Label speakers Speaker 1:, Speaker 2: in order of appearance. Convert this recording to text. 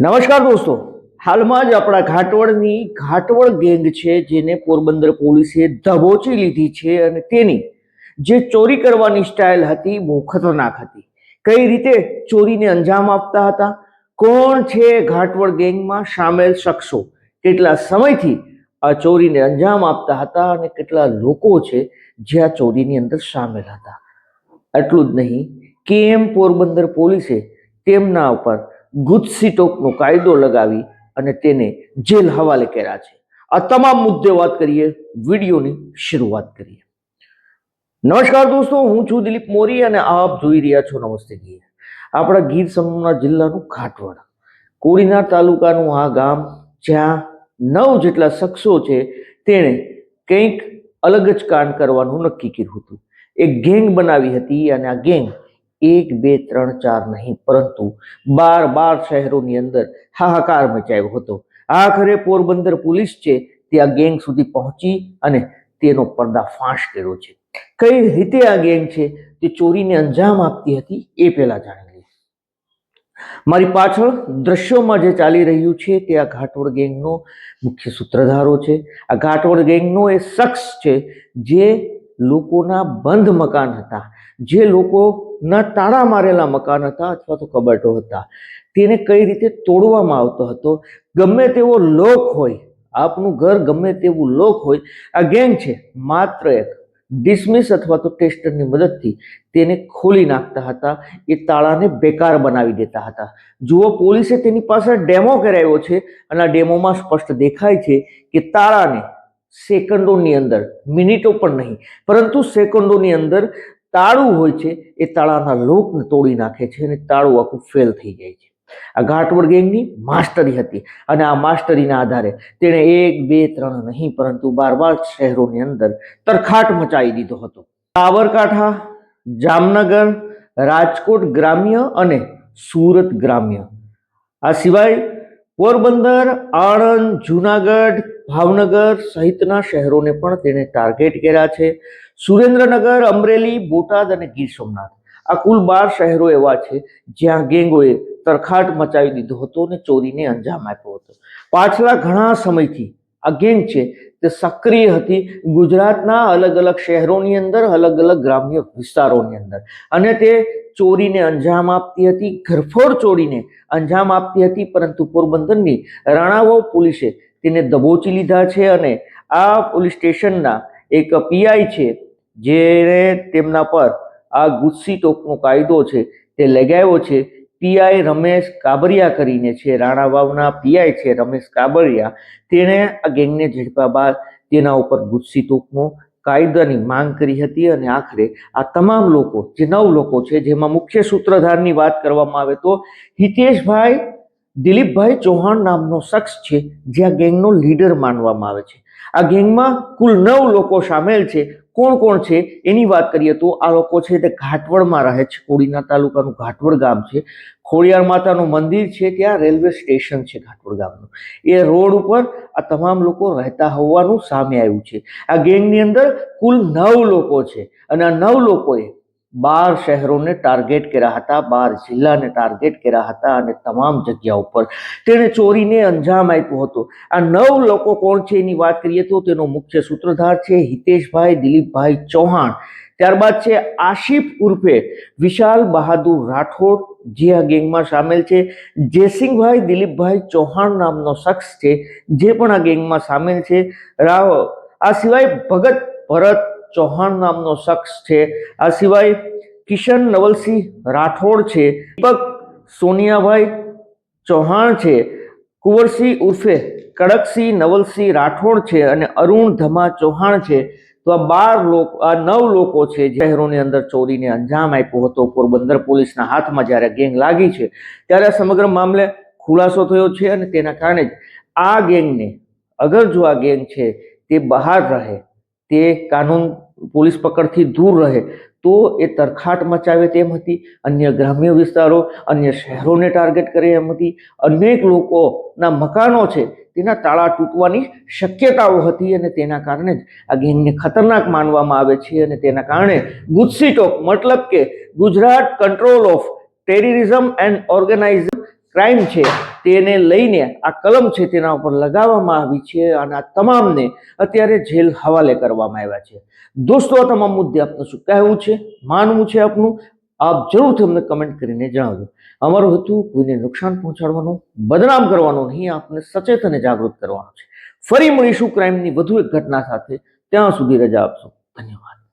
Speaker 1: નમસ્કાર દોસ્તો, હાલમાં જ આપણા ઘાટવડની ઘાટવડ ગેંગ છે જેને પોરબંદર પોલીસે દબોચી લીધી છે અને તેની જે ચોરી કરવાની સ્ટાઇલ હતી બહુ ખતરનાક હતી. કઈ રીતે ચોરીને અંજામ આપતા હતા, કોણ છે ઘાટવડ ગેંગમાં સામેલ શખ્સો, કેટલા સમયથી આ ચોરીને અંજામ આપતા હતા અને કેટલા લોકો છે જે આ ચોરીની અંદર સામેલ હતા. એટલું જ નહીં, કેમ પોરબંદર પોલીસે તેમના ઉપર ગુજસી ટોકનો કાયદો લગાવી અને તેને જેલ હવાલે કર્યા છે. આ તમામ મુદ્દે વાત કરીએ, વિડીયોની શરૂઆત કરીએ. નમસ્કાર દોસ્તો, હું છું દિલીપ મોરી અને આપ જોઈ રહ્યા છો નમસ્તે ગીર. આપણા ગીર સોમનાથ જિલ્લાનું ઘાટવડ, કોડીનાર તાલુકાનું આ ગામ, જ્યાં 9 જેટલા શખ્સો છે તેણે કંઈક અલગ જ કાંડ કરવાનું નક્કી કર્યું હતું. એક ગેંગ બનાવી હતી અને આ ગેંગ 1, 2, 3, 4 નહીં પરંતુ 12 શહેરોની અંદર હાહાકાર મચાવ્યો હતો. આખરે પોરબંદર પોલીસ છે તે આ ગેંગ સુધી પહોંચી અને તેનો પર્દાફાશ કર્યો છે. કઈ રીતે આ ગેંગ છે તે ચોરીને અંજામ આપતી હતી એ પહેલા જાણી લઈએ. મારી પાછળ દ્રશ્યોમાં જે ચાલી રહ્યું છે તે આ ઘાટવડ ગેંગનો મુખ્ય સૂત્રધારો છે. આ ઘાટવડ ગેંગનો એ શખ્સ છે જે લોકોના બંધ મકાન હતા, જે લોકોના તાળા મારેલા મકાન હતા અથવા તો કબાટો હતા, તેને કઈ રીતે તોડવામાં આવતો હતો. ગમે તેવો લોક હોય, આપનું ઘર ગમે તેવું લોક હોય, આ ગેંગ છે માત્ર એક ડિસમિસ અથવા તો ટેસ્ટરની મદદથી તેને ખોલી નાખતા હતા, એ તાળાને બેકાર બનાવી દેતા હતા. જુઓ, પોલીસે તેની પાસે ડેમો કરાવ્યો છે અને આ ડેમોમાં સ્પષ્ટ દેખાય છે કે તાળાને સેકન્ડોની અંદર, મિનિટો પણ નહીં પરંતુ સેકન્ડોની અંદર તાળું હોય છે એ તાળાના લોકને તોડી નાખે છે અને તાળું આખું ફેલ થઈ જાય છે. આ ઘાટવડ ગેંગની માસ્ટરી હતી અને આ માસ્ટરીના આધારે તેણે 1, 2, 3 નહીં પરંતુ 12 શહેરોની અંદર તરખાટ મચાવી દીધો હતો. સાબરકાંઠા, જામનગર, રાજકોટ ગ્રામ્ય અને સુરત ગ્રામ્ય, આ સિવાય પોરબંદર, આણંદ, જુનાગઢ, ભાવનગર સહિતના શહેરોને પણ તેને ટાર્ગેટ કર્યા છે. સુરેન્દ્રનગર, અમરેલી, બોટાદ અને ગીર સોમનાથ, આ કુલ 12 શહેરો એવા છે જ્યાં ગેંગોએ તરખાટ મચાવી દીધો હતો અને ચોરીને અંજામ આપ્યો હતો. પાછલા ઘણા સમયથી આ ગેંગ છે તે સક્રિય હતી ગુજરાતના અલગ અલગ શહેરોની અંદર, અલગ અલગ ગ્રામ્ય વિસ્તારોની અંદર, અને તે ચોરીને અંજામ આપતી હતી, ઘરફોડ ચોરીને અંજામ આપતી હતી. પરંતુ પોરબંદરની રાણાવાવ પોલીસે તેને દબોચી લીધા છે અને આ પોલીસ સ્ટેશનના એક પીઆઈ છે જેણે તેમના પર આ ગુજસી ટોકનો કાયદો છે તે લગાવ્યો છે. પીઆઈ રમેશ કાબરિયા કરીને છે, રાણાવાવના પીઆઈ છે રમેશ કાબરિયા. તેણે આ ગેંગને ઝડપ્યા બાદ તેના ઉપર ગુજસી ટોકનો કાયદાની માંગ કરી હતી અને આખરે આ તમામ લોકો, જે 9 લોકો છે, જેમાં મુખ્ય સૂત્રધારની વાત કરવામાં આવે તો હિતેશભાઈ દિલીપભાઈ ચૌહાણ નામનો શખ્સ છે જે આ ગેંગનો લીડર માનવામાં આવે છે. આ ગેંગમાં કુલ 9 લોકો સામેલ છે. કોણ કોણ છે એની વાત કરીએ તો આ લોકો છે તે ઘાટવડમાં રહે છે. કોડીનાર તાલુકાનું ઘાટવડ ગામ છે. ખોડિયાર માતાનું મંદિર છે, ત્યાં રેલવે સ્ટેશન છે ઘાટવડ ગામનું, એ રોડ ઉપર આ તમામ લોકો રહેતા હોવાનું સામે આવ્યું છે. આ ગેંગની અંદર કુલ 9 લોકો છે અને આ 9 લોકોએ 12 શહેરોને ટાર્ગેટ કર્યા હતા, 12 જિલ્લાને ટાર્ગેટ કર્યા હતા અને તમામ જગ્યા ઉપર તેણે ચોરીને અંજામ આપ્યો હતો. આ 9 લોકો કોણ છે એની વાત કરીએ તો તેનો મુખ્ય સૂત્રધાર છે હિતેશભાઈ દિલીપભાઈ ચૌહાણ. ત્યારબાદ છે આશિફ ઉર્ફે વિશાલ બહાદુર રાઠોડ, જે આ ગેંગમાં સામેલ છે. જયસિંહભાઈ દિલીપભાઈ ચૌહાણ નામનો શખ્સ છે જે પણ આ ગેંગમાં સામેલ છે. આ સિવાય ભગત ભરત ચૌહાણ નામનો શખ્સ છે. આ સિવાય કિશન નવલસિંહ રાઠોડ છે, દીપક સોનિયાભાઈ ચૌહાણ છે, કુંવરસિંહ ઉર્ફે કડકસિંહ નવલસિંહ રાઠોડ છે અને અરુણ ધમા ચૌહાણ છે. તો આ 9 લોકો છે જે શહેરોની અંદર ચોરીને અંજામ આપ્યો હતો. પોરબંદર પોલીસના હાથમાં જ્યારે ગેંગ લાગી છે ત્યારે સમગ્ર મામલે ખુલાસો થયો છે અને તેના કારણે જ આ ગેંગને, અગર જો આ ગેંગ છે તે બહાર રહે, તે કાનૂન પોલીસ પકડથી દૂર રહે તો એ તરખાટ મચાવે તેમ હતી, અન્ય ગ્રામ્ય વિસ્તારો, અન્ય શહેરોને ટાર્ગેટ કરે એમ હતી, અનેક લોકોના મકાનો છે તેના તાળા તૂટવાની શક્યતાઓ હતી અને તેના કારણે જ આ ગેંગને ખતરનાક માનવામાં આવે છે અને તેના કારણે ગુજસી ટોક, મતલબ કે Gujarat control of terrorism and organise crime છે તેને લઈને આ કલમ છે તેના ઉપર લગાવવામાં આવી છે અને આ તમામને અત્યારે જેલ હવાલે કરવામાં આવ્યા છે. દોસ્તો, આ તમામ મુદ્દે આપનું શું કહેવું છે, માનવું છે આપનું, આપ જરૂરથી અમને કમેન્ટ કરીને જણાવજો. અમારું હેતુ કોઈને નુકસાન પહોંચાડવાનું, બદનામ કરવાનું નહીં, આપને સચેત અને જાગૃત કરવાનું છે. ફરી મળીશું ક્રાઇમની વધુ એક ઘટના સાથે. ત્યાં સુધી રજા આપશો. ધન્યવાદ.